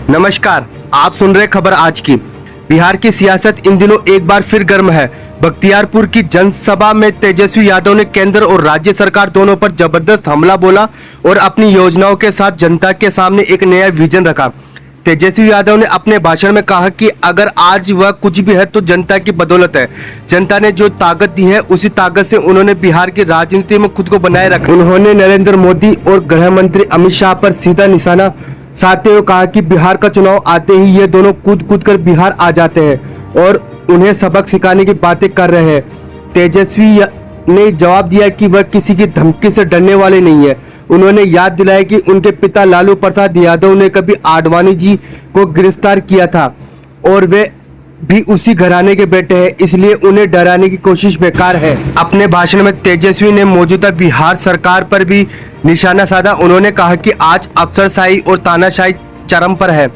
नमस्कार, आप सुन रहे खबर आज की। बिहार की सियासत इन दिनों एक बार फिर गर्म है। बख्तियारपुर की जनसभा में तेजस्वी यादव ने केंद्र और राज्य सरकार दोनों पर जबरदस्त हमला बोला और अपनी योजनाओं के साथ जनता के सामने एक नया विजन रखा। तेजस्वी यादव ने अपने भाषण में कहा कि अगर आज वह कुछ भी है तो जनता की बदौलत है। जनता ने जो ताकत दी है उसी ताकत से उन्होंने बिहार की राजनीति में खुद को बनाए रखा। उन्होंने नरेंद्र मोदी और गृह मंत्री अमित शाह पर सीधा निशाना साधते हुए कहा कि बिहार का चुनाव आते ही ये दोनों कूद कर बिहार आ जाते हैं और उन्हें सबक सिखाने की बातें कर रहे हैं। तेजस्वी ने जवाब दिया कि वह किसी की धमकी से डरने वाले नहीं है। उन्होंने याद दिलाया कि उनके पिता लालू प्रसाद यादव ने कभी आडवाणी जी को गिरफ्तार किया था और वे भी उसी घराने के बेटे हैं, इसलिए उन्हें डराने की कोशिश बेकार है। अपने भाषण में तेजस्वी ने मौजूदा बिहार सरकार पर भी निशाना साधा। उन्होंने कहा कि आज अफसरशाही और तानाशाही चरम पर है,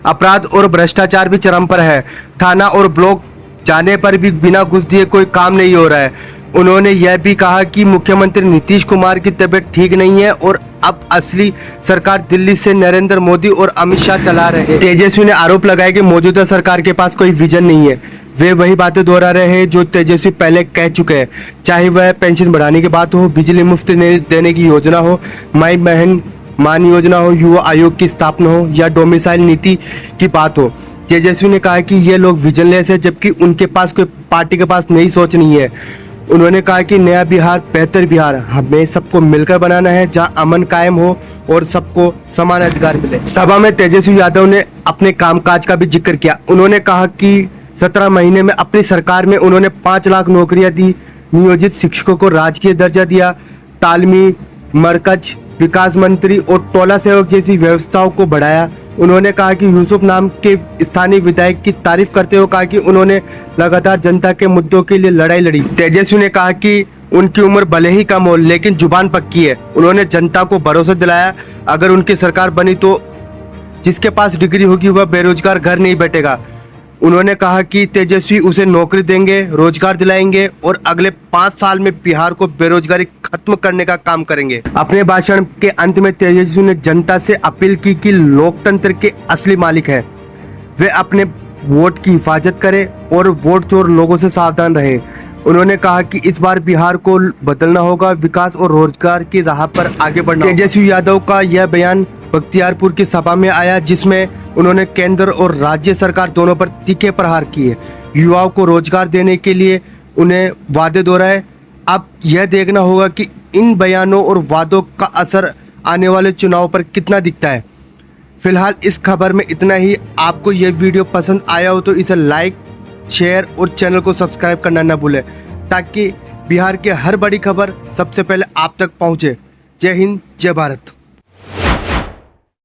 अपराध और भ्रष्टाचार भी चरम पर है। थाना और ब्लॉक जाने पर भी बिना घूस दिए कोई काम नहीं हो रहा है। उन्होंने यह भी कहा कि मुख्यमंत्री नीतीश कुमार की तबीयत ठीक नहीं है और अब असली सरकार दिल्ली से नरेंद्र मोदी और अमित शाह चला रहे हैं। तेजस्वी ने आरोप लगाया कि मौजूदा सरकार के पास कोई विजन नहीं है। वे वही बातें दोहरा रहे हैं जो तेजस्वी पहले कह चुके हैं, चाहे वह पेंशन बढ़ाने की बात हो, बिजली मुफ्त देने की योजना हो, माई बहन मान योजना हो, युवा आयोग की स्थापना हो या डोमिसाइल नीति की बात हो। तेजस्वी ने कहा कि ये लोग विजनलेस है, जबकि उनके पास कोई पार्टी के पास नई सोच नहीं है। उन्होंने कहा कि नया बिहार, बेहतर बिहार हमें सबको मिलकर बनाना है, जहां अमन कायम हो और सबको समान अधिकार मिले। सभा में तेजस्वी यादव ने अपने कामकाज का भी जिक्र किया। उन्होंने कहा कि 17 महीने में अपनी सरकार में उन्होंने 5 लाख नौकरियां दी, नियोजित शिक्षकों को राजकीय दर्जा दिया, तालमी मरकज, विकास मंत्री और टोला सेवक जैसी व्यवस्थाओं को बढ़ाया। उन्होंने कहा कि यूसुफ नाम के स्थानीय विधायक की तारीफ करते हुए कहा कि उन्होंने लगातार जनता के मुद्दों के लिए लड़ाई लड़ी। तेजस्वी ने कहा कि उनकी उम्र भले ही कम हो लेकिन जुबान पक्की है। उन्होंने जनता को भरोसा दिलाया अगर उनकी सरकार बनी तो जिसके पास डिग्री होगी वह बेरोजगार घर नहीं बैठेगा। उन्होंने कहा कि तेजस्वी उसे नौकरी देंगे, रोजगार दिलाएंगे और अगले 5 साल में बिहार को बेरोजगारी खत्म करने का काम करेंगे। अपने भाषण के अंत में तेजस्वी ने जनता से अपील की कि लोकतंत्र के असली मालिक हैं, वे अपने वोट की हिफाजत करें और वोट चोर लोगों से सावधान रहें। उन्होंने कहा कि इस बार बिहार को बदलना होगा, विकास और रोजगार की राह पर आगे बढ़ना। तेजस्वी यादव का यह बयान बख्तियारपुर की सभा में आया, जिसमें उन्होंने केंद्र और राज्य सरकार दोनों पर तीखे प्रहार किए। युवाओं को रोजगार देने के लिए उन्हें वादे दोहराए। अब यह देखना होगा कि इन बयानों और वादों का असर आने वाले चुनाव पर कितना दिखता है। फिलहाल इस खबर में इतना ही। आपको यह वीडियो पसंद आया हो तो इसे लाइक, शेयर और चैनल को सब्सक्राइब करना न भूलें, ताकि बिहार की हर बड़ी खबर सबसे पहले आप तक पहुंचे। जय हिंद, जय भारत।